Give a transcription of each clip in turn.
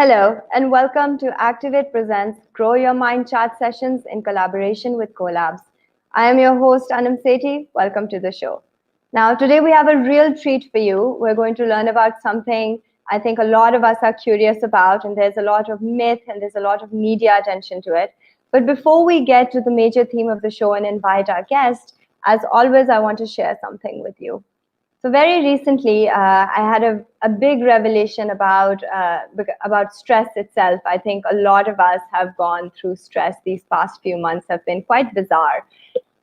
Hello, and welcome to Activate Presents Grow Your Mind chat sessions in collaboration with Collabs. I am your host, Anam Sethi. Welcome to the show. Now, today we have a real treat for you. We're going to learn about something I think a lot of us are curious about, and there's a lot of myth and there's a lot of media attention to it. But before we get to the major theme of the show and invite our guest, as always, I want to share something with you. So very recently, I had a big revelation about stress itself. I think a lot of us have gone through stress. These past few months have been quite bizarre.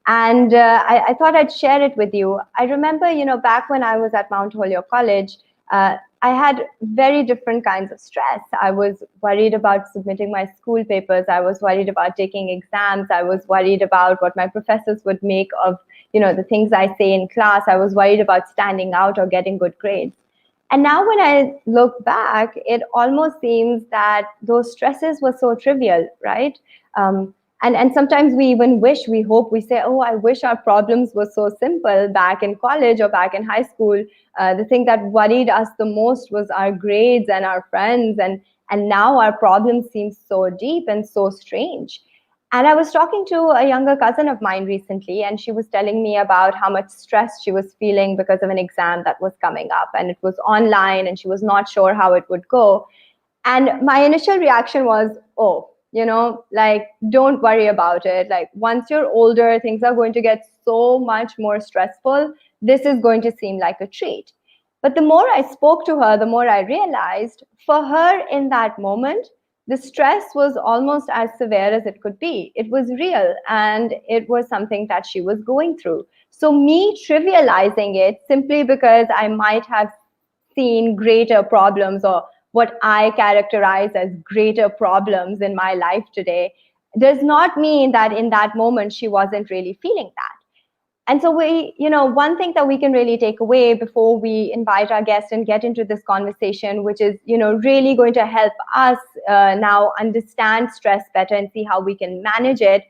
And I thought I'd share it with you. I remember, back when I was at Mount Holyoke College, I had very different kinds of stress. I was worried about submitting my school papers. I was worried about taking exams. I was worried about what my professors would make of the things I say in class. I was worried about standing out or getting good grades. And now when I look back, it almost seems that those stresses were so trivial, right? And sometimes we even we hope, we say, oh, I wish our problems were so simple back in college or back in high school. The thing that worried us the most was our grades and our friends. And now our problems seem so deep and so strange. And I was talking to a younger cousin of mine recently, and she was telling me about how much stress she was feeling because of an exam that was coming up. And it was online, and she was not sure how it would go. And my initial reaction was, oh, don't worry about it. Like, once you're older, things are going to get so much more stressful. This is going to seem like a treat. But the more I spoke to her, the more I realized for her in that moment, the stress was almost as severe as it could be. It was real, and it was something that she was going through. So me trivializing it simply because I might have seen greater problems, or what I characterize as greater problems in my life today, does not mean that in that moment she wasn't really feeling that. And so one thing that we can really take away before we invite our guest and get into this conversation, which is, really going to help us now understand stress better and see how we can manage it,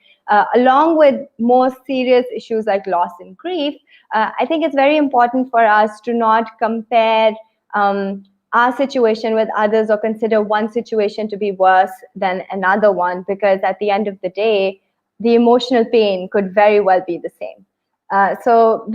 along with more serious issues like loss and grief. I think it's very important for us to not compare our situation with others or consider one situation to be worse than another one, because at the end of the day, the emotional pain could very well be the same. So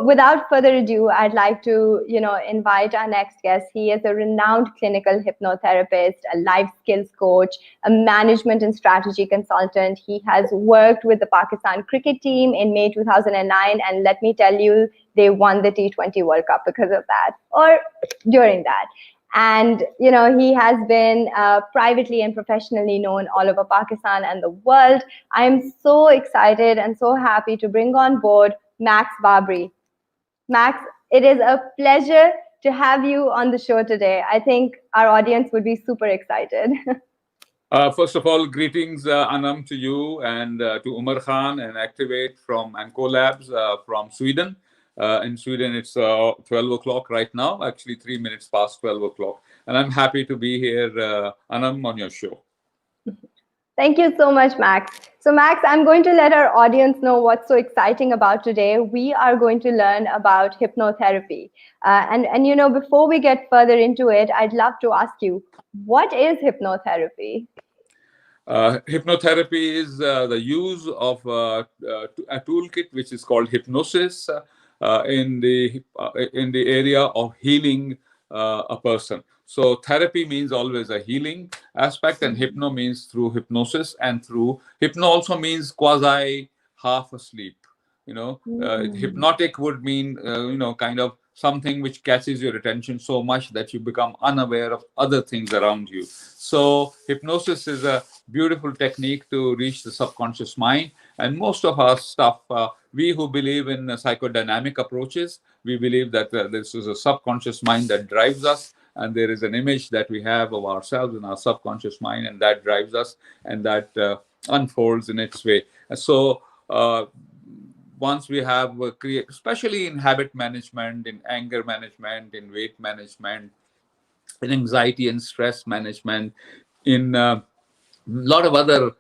without further ado, I'd like to, invite our next guest. He is a renowned clinical hypnotherapist, a life skills coach, a management and strategy consultant. He has worked with the Pakistan cricket team in May 2009. And let me tell you, they won the T20 World Cup because of that, or during that. And, he has been privately and professionally known all over Pakistan and the world. I'm so excited and so happy to bring on board Max Babri. Max, it is a pleasure to have you on the show today. I think our audience would be super excited. First of all, greetings, Anam, to you and to Umar Khan and Activate and Collabs from Sweden. In Sweden, it's 12 o'clock right now, actually 3 minutes past 12 o'clock. And I'm happy to be here, Anam, on your show. Thank you so much, Max. So, Max, I'm going to let our audience know what's so exciting about today. We are going to learn about hypnotherapy. And before we get further into it, I'd love to ask you, what is hypnotherapy? Hypnotherapy is the use of a toolkit which is called hypnosis in the area of healing a person. So therapy means always a healing aspect, and hypno means through hypnosis, and through hypno also means quasi half asleep. Hypnotic would mean kind of something which catches your attention so much that you become unaware of other things around you. So hypnosis is a beautiful technique to reach the subconscious mind. And most of our stuff, we who believe in psychodynamic approaches, we believe that this is a subconscious mind that drives us, and there is an image that we have of ourselves in our subconscious mind, and that drives us, and that unfolds in its way. So once we have especially in habit management, in anger management, in weight management, in anxiety and stress management, in a lot of other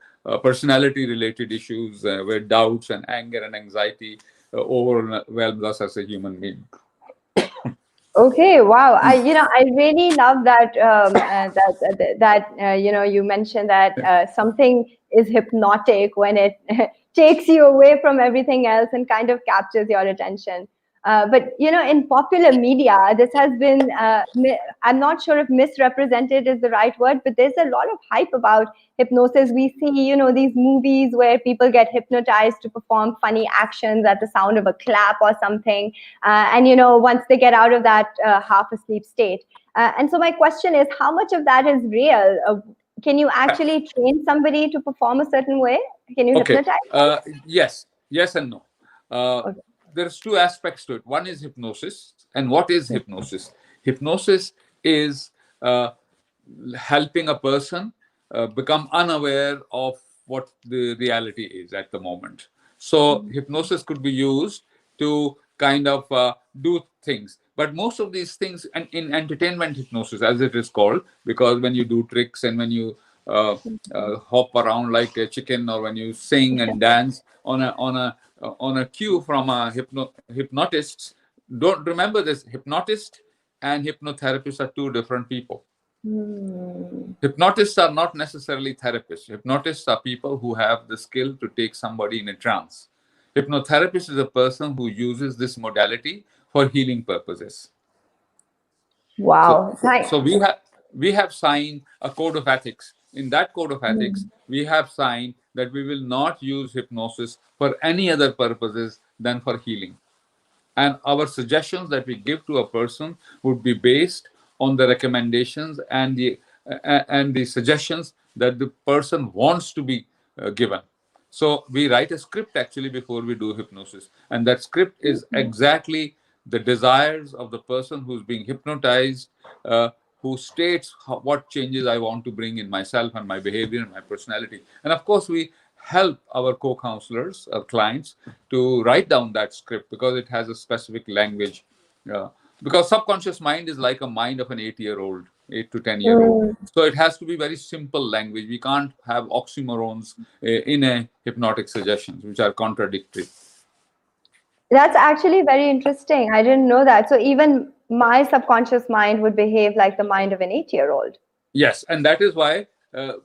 personality related issues where doubts and anger and anxiety overwhelms us as a human being. Okay, wow. I really love that you mentioned that something is hypnotic when it takes you away from everything else and kind of captures your attention. But in popular media, this has been I'm not sure if misrepresented is the right word, but there's a lot of hype about hypnosis. We see, these movies where people get hypnotized to perform funny actions at the sound of a clap or something, and once they get out of that half asleep state. And so my question is, how much of that is real? Can you actually train somebody to perform a certain way? Can you Okay. hypnotize Yes and no. Uh, them? Okay. there's two aspects to it. One is hypnosis. And what is hypnosis? Hypnosis is helping a person become unaware of what the reality is at the moment. So hypnosis could be used to kind of do things. But most of these things, and in entertainment hypnosis, as it is called, because when you do tricks and when you uh, hop around like a chicken, or when you sing and dance on a cue from a hypnotist, don't remember this: hypnotist and hypnotherapist are two different people. Hmm. Hypnotists are not necessarily therapists. Hypnotists are people who have the skill to take somebody in a trance. Hypnotherapist is a person who uses this modality for healing purposes. So, Wow. so we have signed a code of ethics. In that code of ethics, we have signed that we will not use hypnosis for any other purposes than for healing. And our suggestions that we give to a person would be based on the recommendations and the suggestions that the person wants to be given. So we write a script actually before we do hypnosis, and that script is exactly the desires of the person who's being hypnotized, who states what changes I want to bring in myself and my behavior and my personality. And of course, we help our co-counselors, our clients, to write down that script because it has a specific language. Uh, because subconscious mind is like a mind of an 8-year-old, 8 to 10-year-old. Hmm. So it has to be very simple language. We can't have oxymorons in a hypnotic suggestions, which are contradictory. That's actually very interesting. I didn't know that. So even my subconscious mind would behave like the mind of an 8-year-old. Yes, and that is why the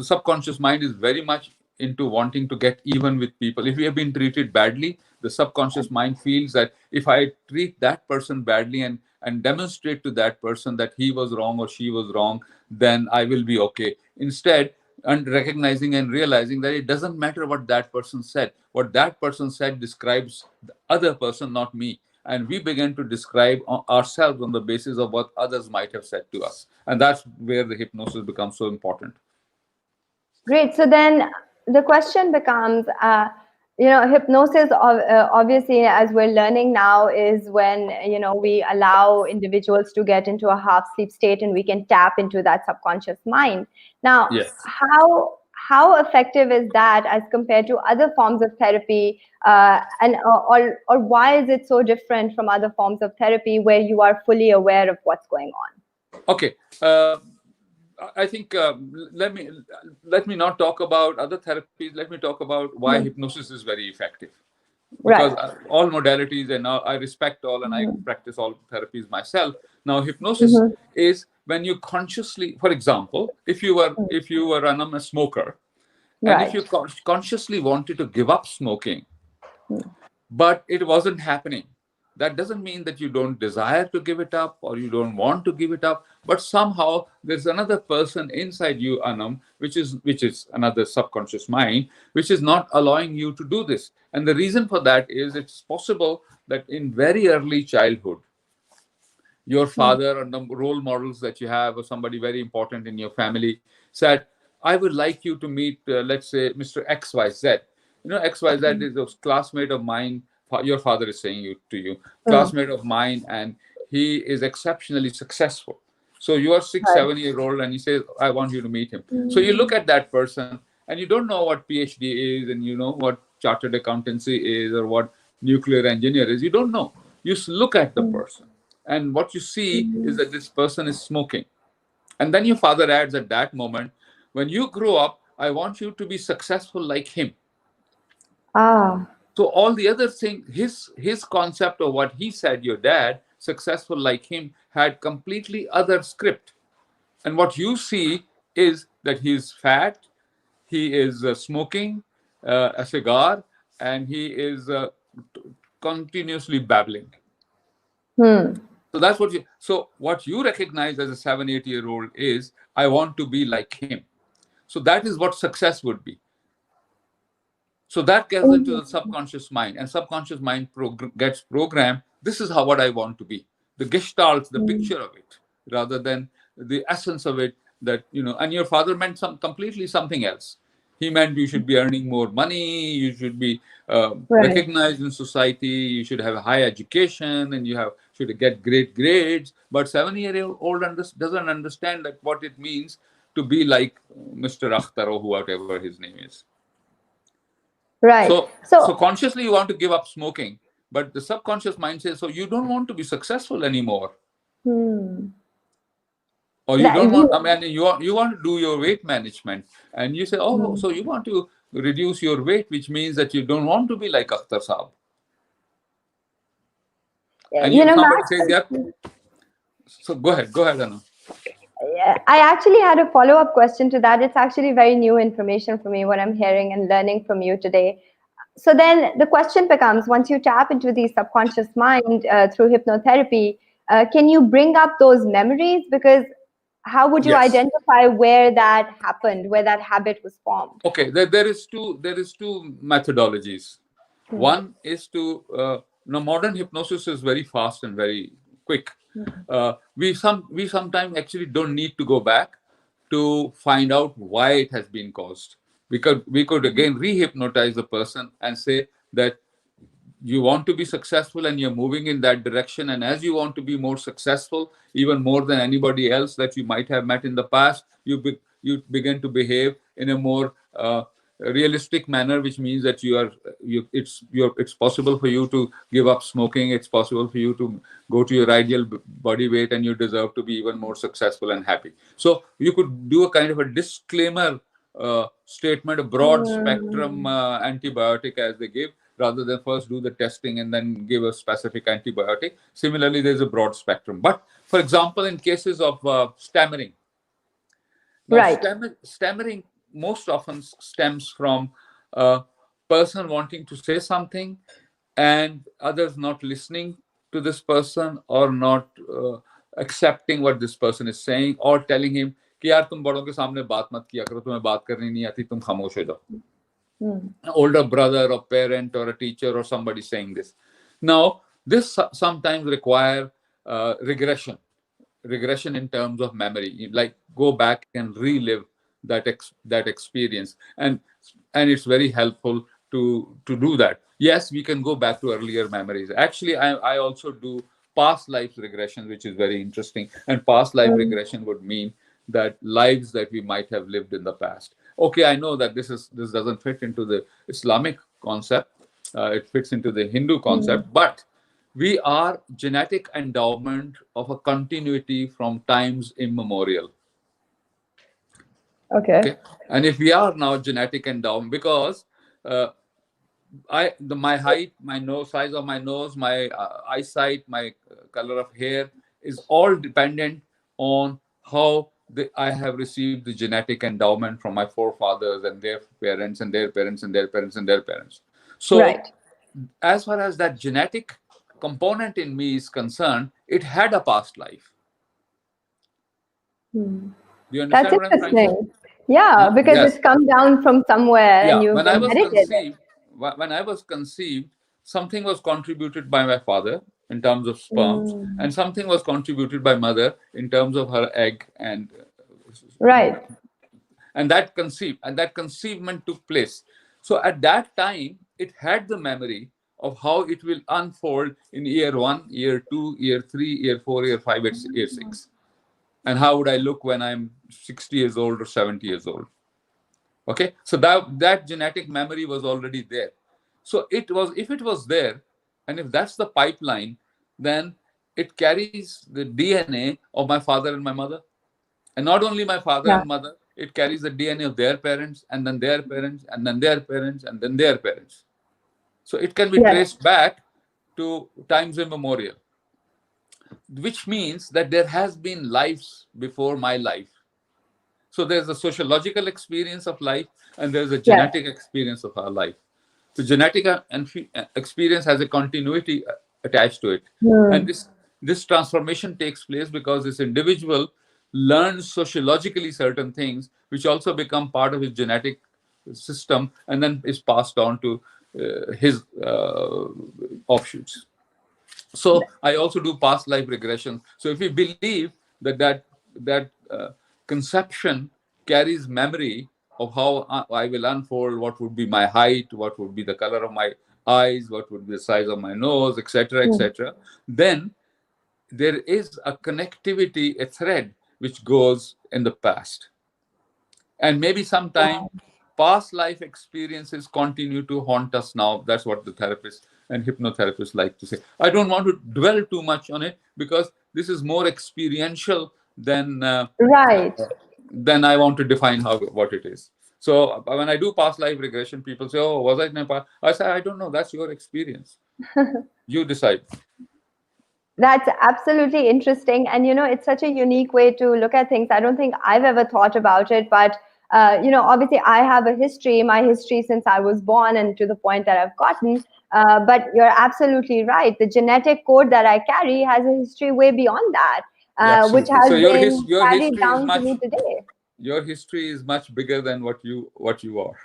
subconscious mind is very much into wanting to get even with people. If we have been treated badly, the subconscious mind feels that if I treat that person badly and demonstrate to that person that he was wrong or she was wrong, then I will be okay. Instead, and recognizing and realizing that it doesn't matter what that person said. What that person said describes the other person, not me. And we begin to describe ourselves on the basis of what others might have said to us. And that's where the hypnosis becomes so important. Great. So then the question becomes, hypnosis, obviously, as we're learning now, is when, we allow individuals to get into a half sleep state and we can tap into that subconscious mind. Now, Yes. how effective is that as compared to other forms of therapy? And or why is it so different from other forms of therapy where you are fully aware of what's going on? Okay. I think let me not talk about other therapies. Let me talk about why Hmm. hypnosis is very effective. Because Right. all modalities, and I respect all, and I practice all therapies myself. Now, hypnosis Hmm. is when you consciously, for example, if you were a smoker, and if Right. you consciously wanted to give up smoking, but it wasn't happening, that doesn't mean that you don't desire to give it up or you don't want to give it up, but somehow there's another person inside you, Anam, which is another subconscious mind, which is not allowing you to do this. And the reason for that is it's possible that in very early childhood, your father or the role models that you have or somebody very important in your family said, I would like you to meet, let's say, Mr. XYZ. XYZ is a classmate of mine. Your father is saying to you, Mm. classmate of mine, and he is exceptionally successful. So you are six Right. 7 year old and he says, I want you to meet him. So you look at that person and you don't know what PhD is, and you know what chartered accountancy is, or what nuclear engineer is. You don't know. You look at the person, and what you see is that this person is smoking. And then your father adds at that moment, when you grow up, I want you to be successful like him. Ah. So all the other thing, his concept of what he said, your dad, successful like him, had completely other script. And what you see is that he's fat, he is smoking a cigar, and he is continuously babbling. So that's what you. So what you recognize as a 7, 8 year old is, I want to be like him. So that is what success would be. So that gets into the subconscious mind, and subconscious mind gets programmed. This is how what I want to be. The gestalt, the picture of it, rather than the essence of it. That and your father meant completely something else. He meant you should be earning more money, you should be Right. recognized in society, you should have a high education, and should get great grades. But 7 year old doesn't understand that what it means to be like Mr. Akhtar or whatever his name is. Right. So consciously you want to give up smoking, but the subconscious mind says, so you don't want to be successful anymore. Or you don't want, I mean, you want to do your weight management, and you say, oh, so you want to reduce your weight, which means that you don't want to be like Akhtar Saab. And somebody Max, says, yeah. So go ahead, Anna. I actually had a follow-up question to that. It's actually very new information for me, what I'm hearing and learning from you today. So then the question becomes, once you tap into the subconscious mind through hypnotherapy, can you bring up those memories? Because how would you Yes. identify where that happened, where that habit was formed? Okay, there is two methodologies. One is to modern hypnosis is very fast and very quick. We sometimes actually don't need to go back to find out why it has been caused, because we could again re-hypnotize the person and say that you want to be successful and you're moving in that direction, and as you want to be more successful, even more than anybody else that you might have met in the past, you begin to behave in a more realistic manner, which means that it's possible for you to give up smoking, it's possible for you to go to your ideal body weight, and you deserve to be even more successful and happy. So you could do a kind of a disclaimer statement, a broad spectrum antibiotic as they give, rather than first do the testing and then give a specific antibiotic. Similarly, there's a broad spectrum. But for example, in cases of stammering, now stammering most often stems from a person wanting to say something and others not listening to this person, or not accepting what this person is saying, or telling him कि यार तुम बड़ों के सामने बात मत किया करो, तुम्हें बात करनी नहीं आती, तुम खामोश हो जाओ. Older brother or parent or a teacher or somebody saying this. Now, this sometimes require regression in terms of memory. You, like, go back and relive that experience, and it's very helpful to do that. Yes, we can go back to earlier memories. Actually, I also do past life regression, which is very interesting. And past life regression would mean that lives that we might have lived in the past. Okay, I know that this doesn't fit into the Islamic concept. It fits into the Hindu concept, but we are genetic endowment of a continuity from times immemorial. Okay. And if we are now genetic endowment, because my height, my nose, size of my nose, my eyesight, my color of hair is all dependent on how I have received the genetic endowment from my forefathers and their parents and their parents and their parents and their parents. So, as far as that genetic component in me is concerned, it had a past life. Do you understand what I'm trying to say? Yeah, because it's come down from somewhere and you've inherited it. When I was conceived, something was contributed by my father in terms of sperms, and something was contributed by mother in terms of her egg, and and that conceivement took place. So at that time, it had the memory of how it will unfold in year 1, year 2, year 3, year 4, year 5, year 6. And how would I look when I'm 60 years old or 70 years old? Okay, so that genetic memory was already there. So if it was there, and if that's the pipeline, then it carries the DNA of my father and my mother. And not only my father and mother, it carries the DNA of their parents, and then their parents, and then their parents, and then their parents. So it can be Yes. traced back to times immemorial, which means that there has been lives before my life. So there's a sociological experience of life, and there's a Yes. genetic experience of our life. The genetic experience has a continuity attached to it, and Hmm. this transformation takes place because this individual learns sociologically certain things, which also become part of his genetic system, and then is passed on to his offshoots. So I also do past life regression. So if we believe that conception carries memory of how I will unfold, what would be my height, what would be the color of my eyes, what would be the size of my nose, etc., Hmm. etc., then there is a connectivity, a thread which goes in the past, and maybe sometime past life experiences continue to haunt us now. That's what the therapists and hypnotherapists like to say. I don't want to dwell too much on it because this is more experiential uh, Right. than I want to define how what it is. So when I do past life regression, people say, oh, was I in a past? I say, I don't know, that's your experience, you decide. That's absolutely interesting. And, it's such a unique way to look at things. I don't think I've ever thought about it. But, obviously, I have a history, my history since I was born and to the point that I've gotten. But you're absolutely right. The genetic code that I carry has a history way beyond that, Yeah, which absolutely. So has been your carried history is down to much me today. your history is much bigger than what you are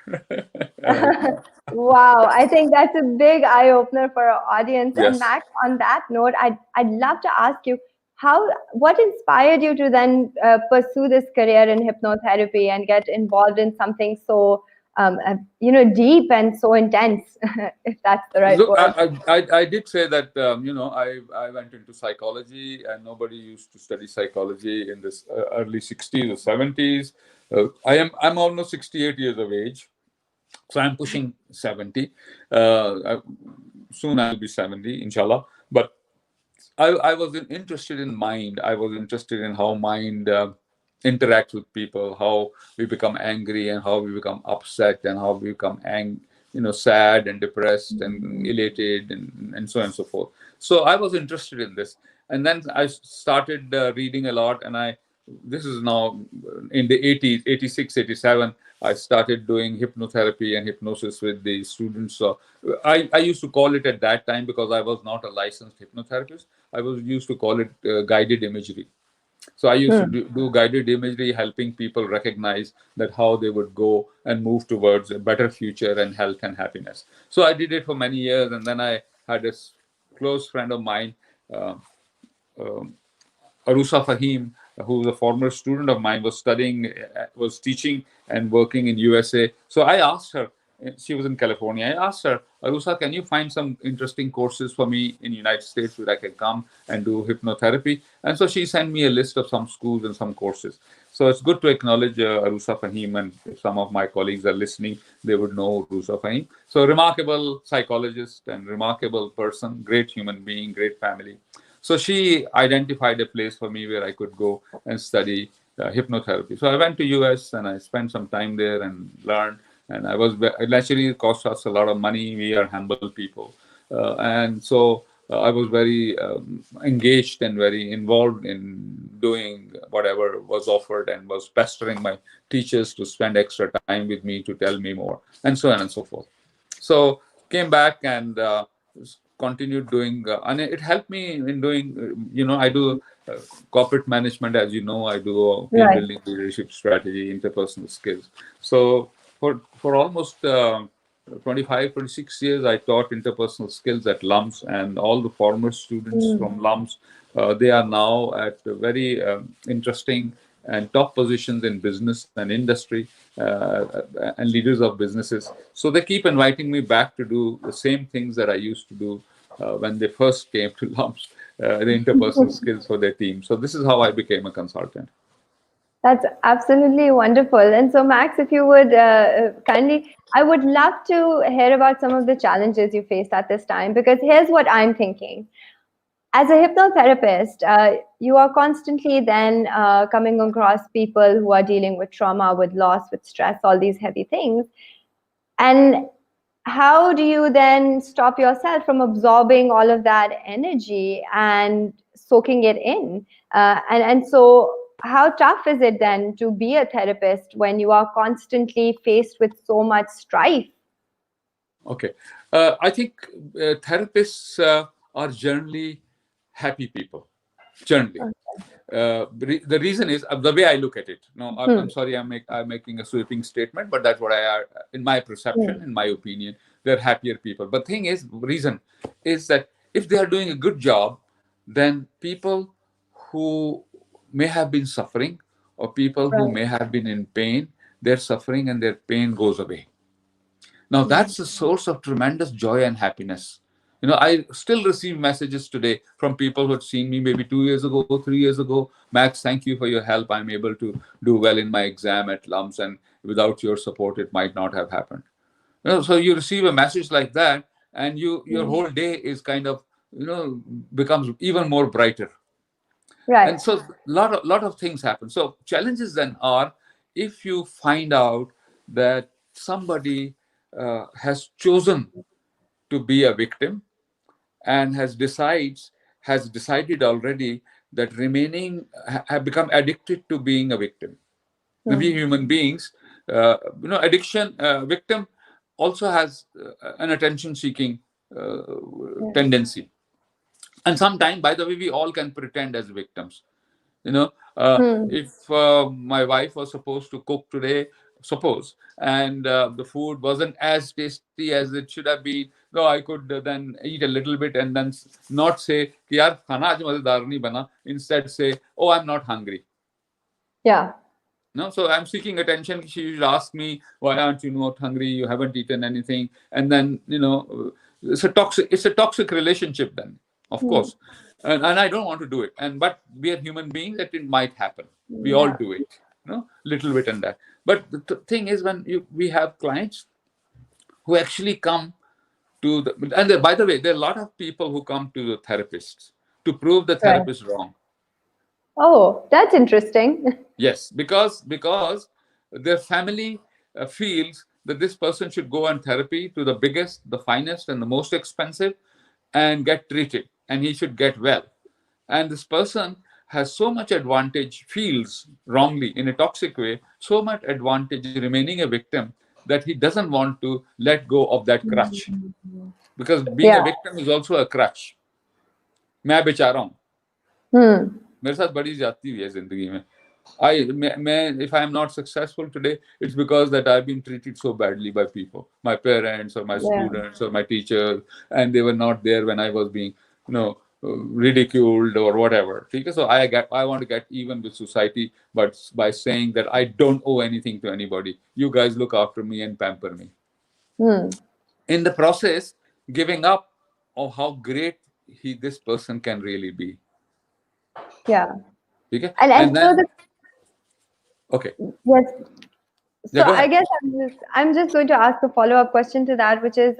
right now. Wow, I think that's a big eye opener for our audience. And Yes. Max, on that note, I'd love to ask you what inspired you to then pursue this career in hypnotherapy and get involved in something so deep and so intense, if that's the right Look, word. I did say that I went into psychology, and nobody used to study psychology in this early 60s or 70s. I'm almost 68 years of age, so I'm pushing 70. Soon I'll be 70, inshallah. But I was interested in mind. I was interested in how mind interacts with people, how we become angry and how we become upset and how we become sad and depressed and elated and so on and so forth. So I was interested in this, and then I started reading a lot. And this is now in the 80s, 86, 87. I started doing hypnotherapy and hypnosis with the students. So I used to call it at that time, because I was not a licensed hypnotherapist, I was used to call it guided imagery. So I used to Hmm. do guided imagery, helping people recognize that how they would go and move towards a better future and health and happiness. So I did it for many years, and then I had a close friend of mine, uh, um, Arusa Fahim, who was a former student of mine, was teaching and working in USA. So I asked her, she was in California. I asked her, Arusa, can you find some interesting courses for me in the United States where I can come and do hypnotherapy? And so she sent me a list of some schools and some courses. So it's good to acknowledge Arusa Fahim, and if some of my colleagues are listening, they would know Arusa Fahim. So remarkable psychologist and remarkable person, great human being, great family. So she identified a place for me where I could go and study hypnotherapy. So I went to US and I spent some time there and learned. And naturally, it cost us a lot of money. We are humble people. And so I was very engaged and very involved in doing whatever was offered, and was pestering my teachers to spend extra time with me to tell me more, and so on and so forth. So came back and continued doing, and it helped me in doing. I do corporate management, as you know. I do team Right. building, leadership strategy, interpersonal skills. So for almost 25, 26 years, I taught interpersonal skills at LUMS, and all the former students Hmm. from LUMS, they are now at very interesting and top positions in business and industry, and leaders of businesses. So they keep inviting me back to do the same things that I used to do when they first came to LUMS, the interpersonal skills for their team. So this is how I became a consultant. That's absolutely wonderful. And so, Max, if you would kindly, I would love to hear about some of the challenges you faced at this time, because here's what I'm thinking. As a hypnotherapist, you are constantly then coming across people who are dealing with trauma, with loss, with stress, all these heavy things. And how do you then stop yourself from absorbing all of that energy and soaking it in? And so, how tough is it then to be a therapist when you are constantly faced with so much strife? Okay. I think therapists are generally happy people, generally. The reason is the way I look at it. No, I'm Hmm. sorry, I'm making a sweeping statement, but that's what I are in my perception, Hmm. in my opinion. They're happier people. But thing is, reason is that if they are doing a good job, then people who may have been suffering or people who Right. may have been in pain, their suffering and their pain goes away. Now Hmm. that's a source of tremendous joy and happiness. You know, I still receive messages today from people who had seen me maybe 2 years ago, 3 years ago. Max, thank you for your help. I'm able to do well in my exam at lumps, and without your support, it might not have happened. You know, so you receive a message like that, and your Hmm. whole day is kind of, you know, becomes even more brighter. Right. And so lot of things happen. So challenges then are, if you find out that somebody has chosen to be a victim and has decided already that remaining have become addicted to being a victim. Now, we Hmm. human beings, addiction victim also has an attention seeking uh, Yes. tendency. And sometimes, by the way, we all can pretend as victims. You know, Hmm. if my wife was supposed to cook today, suppose, and the food wasn't as tasty as it should have been, no, I could then eat a little bit and then not say कि यार खाना आज मजेदार नहीं बना, instead say, oh, I'm not hungry. Yeah. No, so I'm seeking attention. She should ask me, why aren't you not hungry? You haven't eaten anything. And then, it's a toxic relationship then, of Hmm. course. And I don't want to do it. And but we are human beings, that it might happen. We all Yeah. do it, little bit and that. But the thing is, when we have clients who actually come to by the way, there are a lot of people who come to the therapists to prove the Right. therapist wrong. Oh, that's interesting. Yes, because their family feels that this person should go on therapy to the biggest, the finest, and the most expensive, and get treated, and he should get well. And this person has so much advantage, feels wrongly in a toxic way, so much advantage remaining a victim, that he doesn't want to let go of that crutch, because being a Yeah. victim is also a crutch. मैं बेचारा हूँ, Hmm. मेरे साथ बड़ी जाती हुई है जिंदगी में. If I'm not successful today, it's because that I've been treated so badly by people, my parents or my Yeah. students or my teachers, and they were not there when I was being, ridiculed or whatever. Okay? So I want to get even with society, but by saying that I don't owe anything to anybody. You guys look after me and pamper me. Hmm. In the process, giving up of how great this person can really be. Yeah. Okay? And And so then, the okay, yes. yeah, So go I ahead. guess I'm just going to ask a follow-up question to that, which is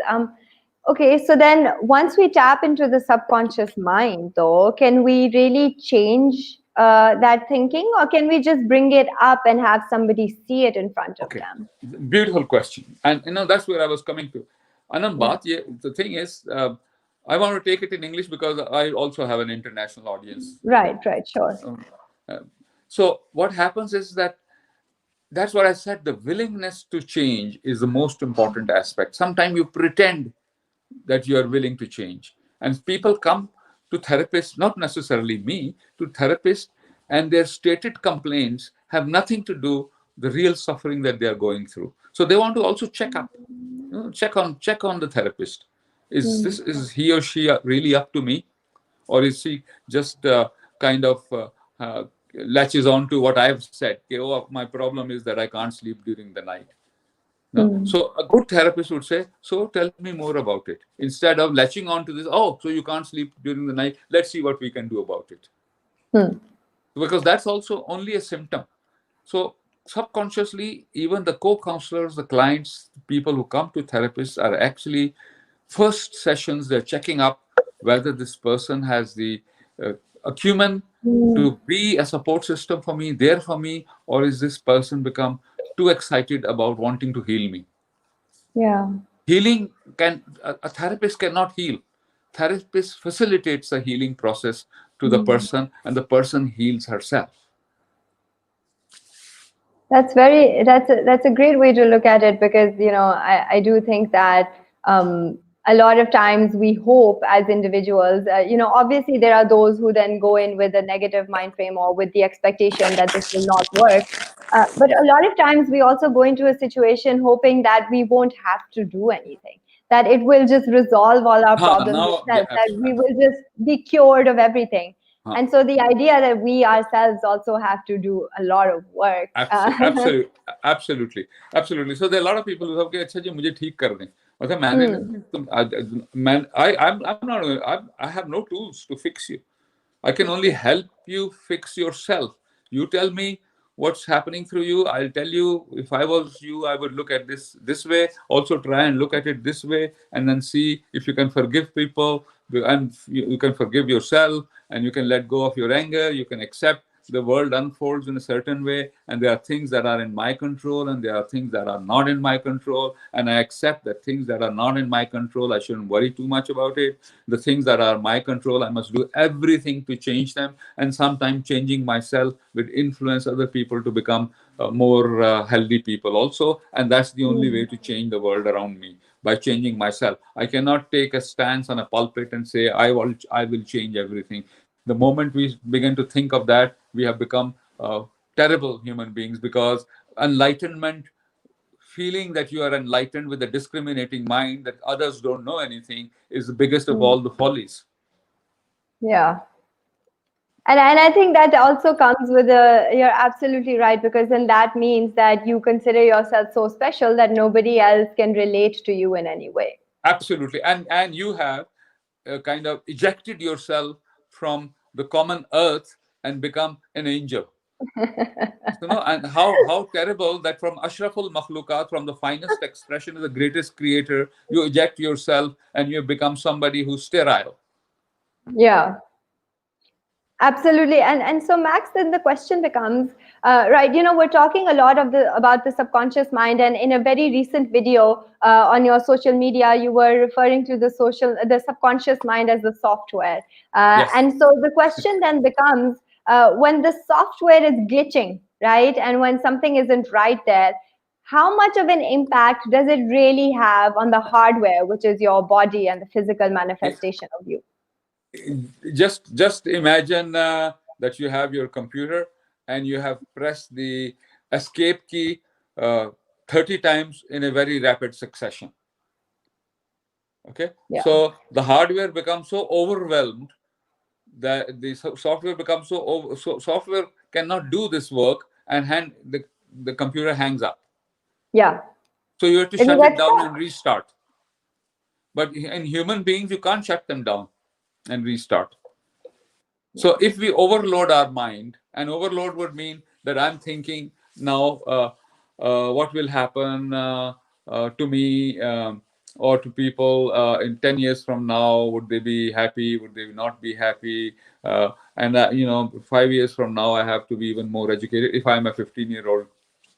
okay, so then once we tap into the subconscious mind, though, can we really change that thinking, or can we just bring it up and have somebody see it in front of Okay, them? beautiful question, and that's where I was coming to. Anam, Yeah. the thing is, I want to take it in English because I also have an international audience. Right, right, sure. Um, uh, so what happens is that's what I said. The willingness to change is the most important aspect. Sometimes you pretend that you are willing to change, and people come to therapists, not necessarily me, to therapists, and their stated complaints have nothing to do the real suffering that they are going through. So they want to also check up, check on the therapist. Hmm. Is he or she really up to me, or is she just kind of latches on to what I've said? Okay, oh, my problem is that I can't sleep during the night. No? Hmm. So a good therapist would say, so tell me more about it. Instead of latching on to this, oh, so you can't sleep during the night, let's see what we can do about it. Hmm. Because that's also only a symptom. So subconsciously, even the co-counselors, the clients, people who come to therapists are actually first sessions, they're checking up whether this person has the acumen Hmm. to be a support system for me, there for me, or is this person become too excited about wanting to heal me? Yeah. Healing a therapist cannot heal. Therapist facilitates the healing process to the Mm. person, and the person heals herself. That's a great way to look at it, because I do think that a lot of times we hope as individuals, obviously there are those who then go in with a negative mind frame or with the expectation that this will not work. But a lot of times we also go into a situation hoping that we won't have to do anything, that it will just resolve all our problems Now, yeah, itself, that we will just be cured of everything. And so the idea that we ourselves also have to do a lot of work. Absolutely, absolutely, absolutely. So there are a lot of people who say, "Okay, अच्छा जी मुझे ठीक कर दें." मतलब मैंने Hmm. नहीं मैं I'm not I have no tools to fix you. I can only help you fix yourself. You tell me what's happening through you. I'll tell you. If I was you, I would look at this way. Also try and look at it this way, and then see if you can forgive people, and you can forgive yourself, and you can let go of your anger. You can accept the world unfolds in a certain way, and there are things that are in my control, and there are things that are not in my control, and I accept that things that are not in my control, I shouldn't worry too much about it. The things that are my control, I must do everything to change them, and sometimes changing myself will influence other people to become more healthy people also, and that's the only way Hmm. to change the world around me, by changing myself. I cannot take a stance on a pulpit and say I will change everything. The moment we begin to think of that, we have become terrible human beings, because enlightenment, feeling that you are enlightened with a discriminating mind that others don't know anything, is the biggest of Hmm. all the follies. Yeah. And I think that also comes with you're absolutely right, because then that means that you consider yourself so special that nobody else can relate to you in any way. Absolutely. And you have kind of ejected yourself from the common earth and become an angel. And how terrible that from Ashraful Makhlukat, from the finest expression of the greatest creator, you eject yourself and you become somebody who's sterile. Yeah. Absolutely. And so Max, then the question becomes, right, we're talking a lot about the subconscious mind, and in a very recent video on your social media, you were referring to the subconscious mind as the software. Yes. And so the question then becomes, when the software is glitching, right, and when something isn't right there, how much of an impact does it really have on the hardware, which is your body and the physical manifestation of you? Just imagine that you have your computer and you have pressed the escape key uh, 30 times in a very rapid succession. Okay, Yeah. so the hardware becomes so overwhelmed that the software becomes so software cannot do this work, and the computer hangs up. Yeah. So you have to If you shut it get down stuck. and restart. But in human beings, you can't shut them down and restart. So if we overload our mind, and overload would mean that I'm thinking now, what will happen to me, or to people in 10 years from now? Would they be happy? Would they not be happy? And 5 years from now, I have to be even more educated. If I'm a 15-year-old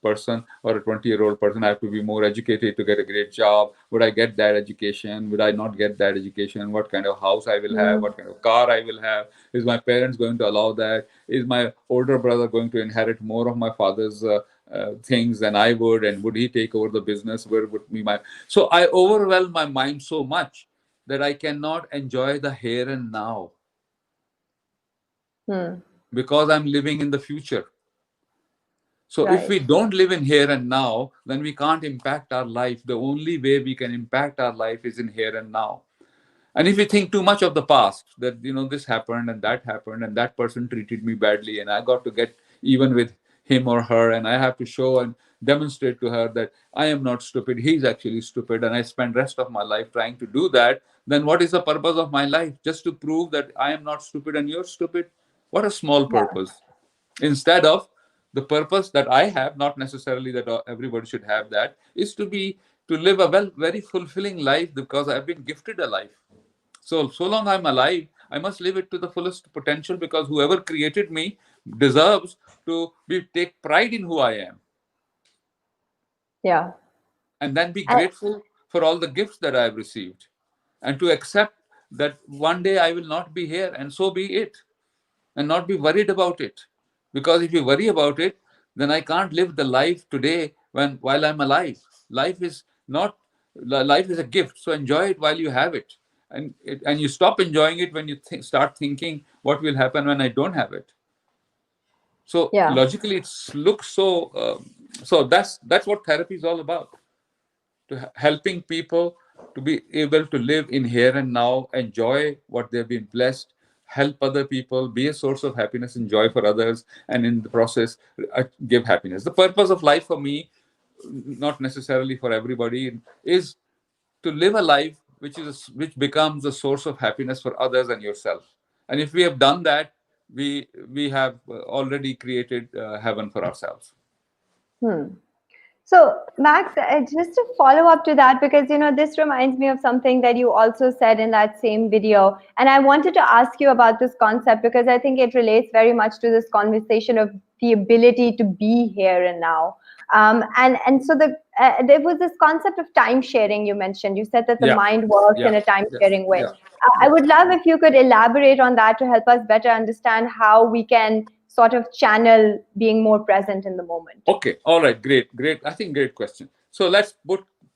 person or a 20-year-old person, I have to be more educated to get a great job. Would I get that education? Would I not get that education? What kind of house I will have? Mm. What kind of car I will have? Is my parents going to allow that? Is my older brother going to inherit more of my father's things than I would? And would he take over the business? Where would be my... So I overwhelm my mind so much that I cannot enjoy the here and now, Hmm. because I'm living in the future. So if Right. we don't live in here and now, then we can't impact our life. The only way we can impact our life is in here and now. And if we think too much of the past, that this happened and that person treated me badly, and I got to get even with him or her, and I have to show and demonstrate to her that I am not stupid, he's actually stupid, and I spend rest of my life trying to do that, then what is the purpose of my life? Just to prove that I am not stupid and you're stupid? What a small Yeah. purpose. Instead of the purpose that I have, not necessarily that everybody should have, that is to live a very fulfilling life, because I've been gifted a life. So long I'm alive, I must live it to the fullest potential, because whoever created me deserves to take pride in who I am, Yeah. and then be I, grateful for all the gifts that I've received, and to accept that one day I will not be here, and so be it, and not be worried about it. Because if you worry about it, then I can't live the life today while I'm alive. Life is not life is a gift, so enjoy it while you have it. And you stop enjoying it when you start thinking what will happen when I don't have it. So Yeah. logically, it looks so. So that's what therapy is all about: to helping people to be able to live in here and now, enjoy what they've been blessed, help other people, be a source of happiness and joy for others, and in the process, give happiness. The purpose of life for me, not necessarily for everybody, is to live a life which becomes a source of happiness for others and yourself. And if we have done that, we have already created heaven for ourselves. Hmm. So, Max, just to follow up to that, because this reminds me of something that you also said in that same video, and I wanted to ask you about this concept because I think it relates very much to this conversation of the ability to be here and now. And so there was this concept of time sharing you mentioned. You said that the Yeah, mind works yeah, in a time yeah, sharing way. yeah, I yeah. would love if you could elaborate on that to help us better understand how we can sort of channel being more present in the moment. Okay, all right, great. I think great question. So let's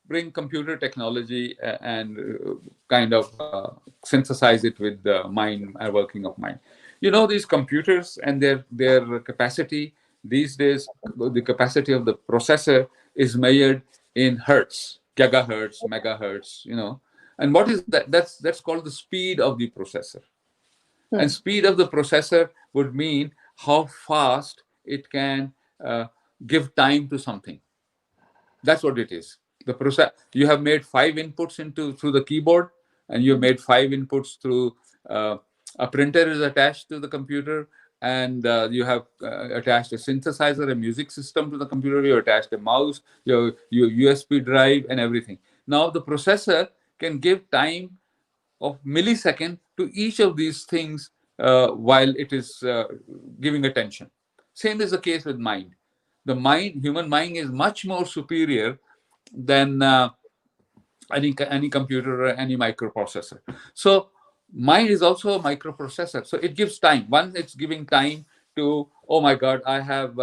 bring computer technology and kind of synthesize it with the mind, working of mind. You know, these computers and their capacity these days, the capacity of the processor is measured in hertz, gigahertz, megahertz. And what is that? That's called the speed of the processor. And Hmm. speed of the processor would mean how fast it can give time to something. That's what it is. The process, you have made 5 inputs into through the keyboard, and you have made 5 inputs through uh, a printer is attached to the computer, and you have attached a synthesizer, a music system to the computer. You attached a mouse, your USB drive, and everything. Now the processor can give time of millisecond to each of these things while it is giving attention. Same is the case with mind. The human mind is much more superior than any computer or any microprocessor. So mind is also a microprocessor. So it gives time. One, it's giving time to, oh my God, I have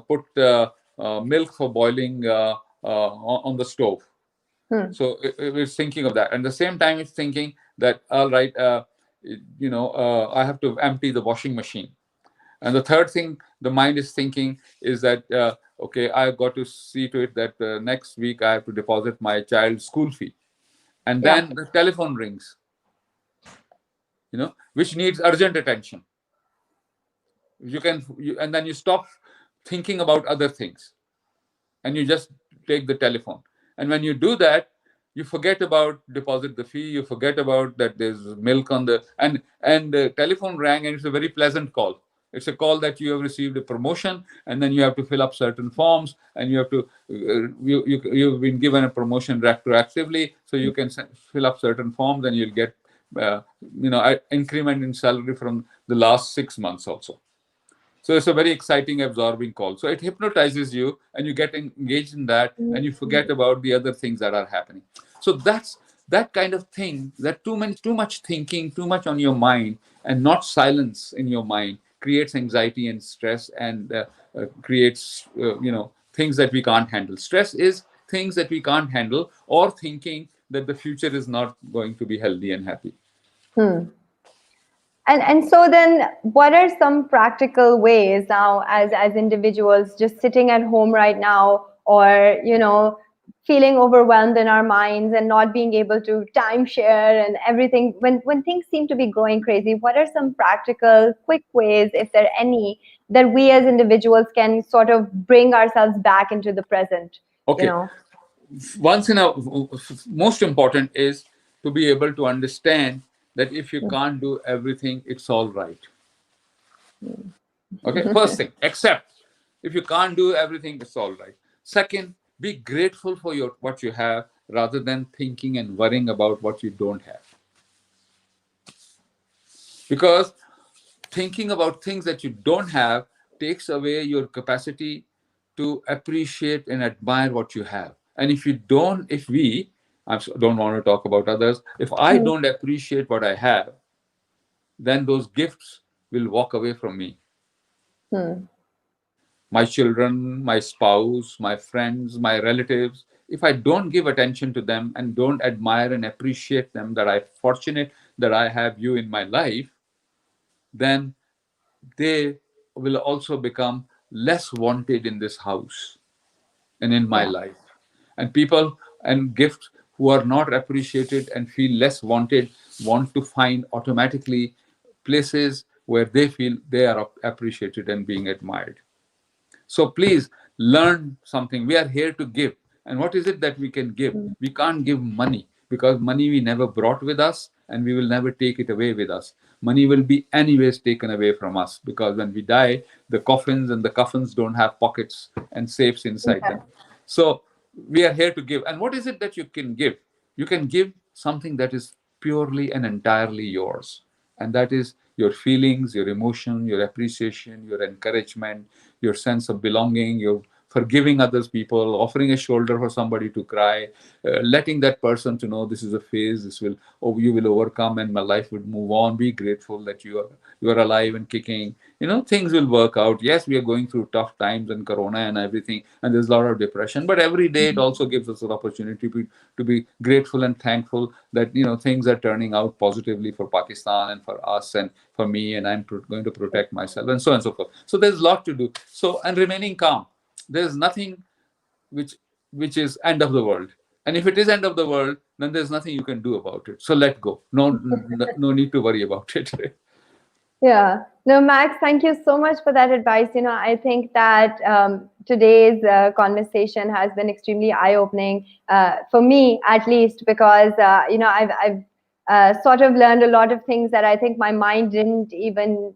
put milk for boiling on the stove. Hmm. So it's thinking of that, and at the same time it's thinking that, all right, I have to empty the washing machine. And the third thing the mind is thinking is that, okay, I've got to see to it that next week I have to deposit my child's school fee. And Yeah. then the telephone rings, which needs urgent attention. And then you stop thinking about other things, and you just take the telephone. And when you do that, you forget about deposit the fee. You forget about that there's milk on the and the telephone rang, and it's a very pleasant call. It's a call that you have received a promotion, and then you have to fill up certain forms, and you have to you've been given a promotion retroactively, so you can fill up certain forms, and you'll get increment in salary from the last 6 months also. So it's a very exciting, absorbing call. So it hypnotizes you, and you get engaged in that, and you forget about the other things that are happening. So that's that kind of thing. That too much thinking, too much on your mind, and not silence in your mind creates anxiety and stress, and creates things that we can't handle. Stress is things that we can't handle, or thinking that the future is not going to be healthy and happy. Hmm. And so then what are some practical ways now as individuals just sitting at home right now, or feeling overwhelmed in our minds and not being able to timeshare and everything, when things seem to be going crazy, what are some practical quick ways, if there are any, that we as individuals can sort of bring ourselves back into the present, you Okay, know once in a most important is to be able to understand that if you can't do everything, it's all right. Okay, first thing, accept. If you can't do everything, it's all right. Second, be grateful for what you have, rather than thinking and worrying about what you don't have. Because thinking about things that you don't have takes away your capacity to appreciate and admire what you have. And if we, don't want to talk about others, if I Hmm. don't appreciate what I have, then those gifts will walk away from me. Hmm. My children, my spouse, my friends, my relatives, if I don't give attention to them and don't admire and appreciate them, that I'm fortunate that I have you in my life, then they will also become less wanted in this house and in my Yeah. life. And people and gifts who are not appreciated and feel less wanted want to find automatically places where they feel they are appreciated and being admired. So please learn something. We are here to give. And what is it that we can give? Hmm. We can't give money, because money we never brought with us and we will never take it away with us. Money will be anyways taken away from us, because when we die, the coffins and the coffins don't have pockets and safes inside them. Yeah. So we are here to give. And what is it that you can give? You can give something that is purely and entirely yours. And that is your feelings, your emotion, your appreciation, your encouragement, your sense of belonging, your forgiving others people, offering a shoulder for somebody to cry, letting that person to know this is a phase, this will, oh, you will overcome and my life will move on. Be grateful that you are alive and kicking. Things will work out. Yes, we are going through tough times and corona and everything, and there's a lot of depression, but every day it also gives us an opportunity to be grateful and thankful that things are turning out positively for Pakistan and for us and for me, and I'm going to protect myself, and so on and so forth. So there's a lot to do. So, and remaining calm. There's nothing which which is end of the world. And if it is end of the world, then there's nothing you can do about it. So let go. No need to worry about it. Yeah. No, Max, thank you so much for that advice. I think that today's conversation has been extremely eye-opening for me, at least, because I've sort of learned a lot of things that I think my mind didn't even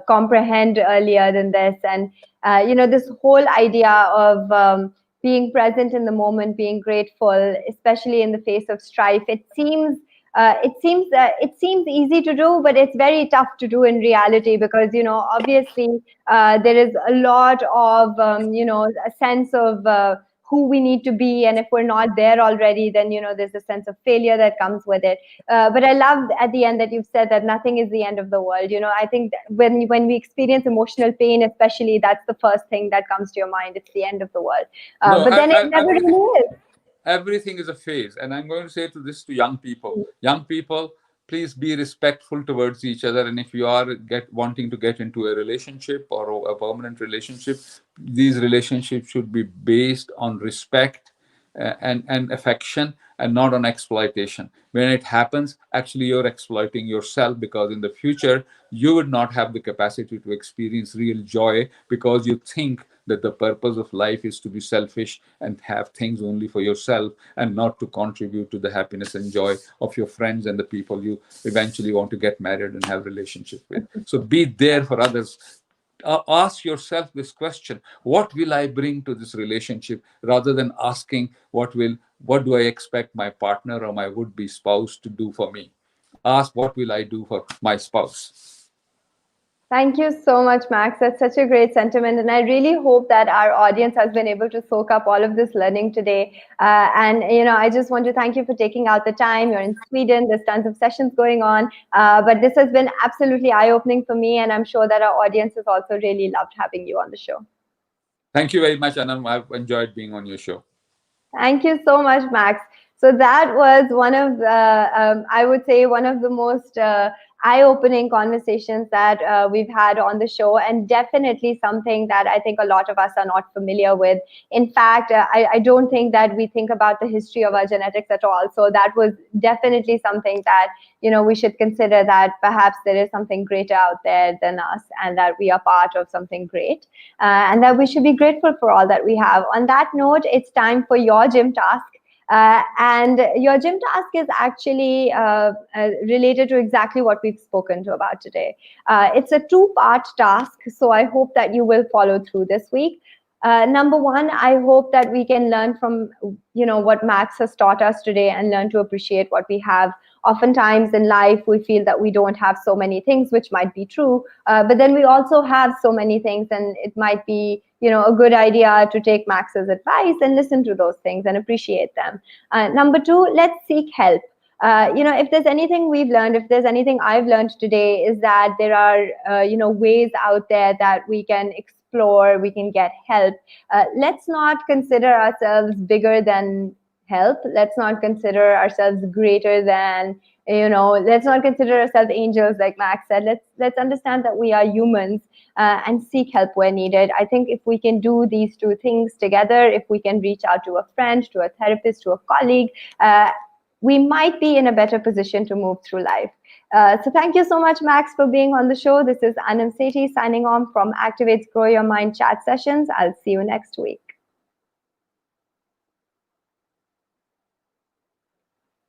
comprehend earlier than this. And this whole idea of being present in the moment, being grateful, especially in the face of strife, it seems easy to do, but it's very tough to do in reality, because obviously there is a lot of a sense of who we need to be, and if we're not there already, then there's a sense of failure that comes with it. But I love at the end that you've said that nothing is the end of the world. I think that when we experience emotional pain, especially, that's the first thing that comes to your mind. It's the end of the world, No, but then it never everything really everything is a phase. And I'm going to say to this to young people, please be respectful towards each other. And if you are wanting to get into a relationship or a permanent relationship, these relationships should be based on respect, and affection, and not on exploitation. When it happens, actually you're exploiting yourself, because in the future you would not have the capacity to experience real joy, because you think that the purpose of life is to be selfish and have things only for yourself, and not to contribute to the happiness and joy of your friends and the people you eventually want to get married and have relationship with. So be there for others. Ask yourself this question: what will I bring to this relationship, rather than asking what do I expect my partner or my would-be spouse to do for me. Ask, what will I do for my spouse. Thank you so much, Max. That's such a great sentiment. And I really hope that our audience has been able to soak up all of this learning today. And I just want to thank you for taking out the time. You're in Sweden, there's tons of sessions going on. But this has been absolutely eye-opening for me. And I'm sure that our audience has also really loved having you on the show. Thank you very much, Anam. I've enjoyed being on your show. Thank you so much, Max. So that was one of I would say, one of the most eye-opening conversations that we've had on the show, and definitely something that I think a lot of us are not familiar with. In fact, I don't think that we think about the history of our genetics at all. So that was definitely something that we should consider, that perhaps there is something greater out there than us, and that we are part of something great, and that we should be grateful for all that we have. On that note, it's time for your gym task. And your gym task is actually related to exactly what we've spoken to about today. It's a two-part task, so I hope that you will follow through this week. Number one, I hope that we can learn from, what Max has taught us today and learn to appreciate what we have. Oftentimes in life, we feel that we don't have so many things, which might be true. But then we also have so many things, and it might be, a good idea to take Max's advice and listen to those things and appreciate them. Number two, let's seek help. If there's anything we've learned, if there's anything I've learned today, is that there are, ways out there that we can explore, we can get help. Let's not consider ourselves bigger than help. Let's not consider ourselves greater than, let's not consider ourselves angels, like Max said. Let's understand that we are humans, and seek help where needed. I think if we can do these two things together, if we can reach out to a friend, to a therapist, to a colleague, we might be in a better position to move through life. So thank you so much, Max, for being on the show. This is Anam Sethi signing on from Activate's Grow Your Mind chat sessions. I'll see you next week.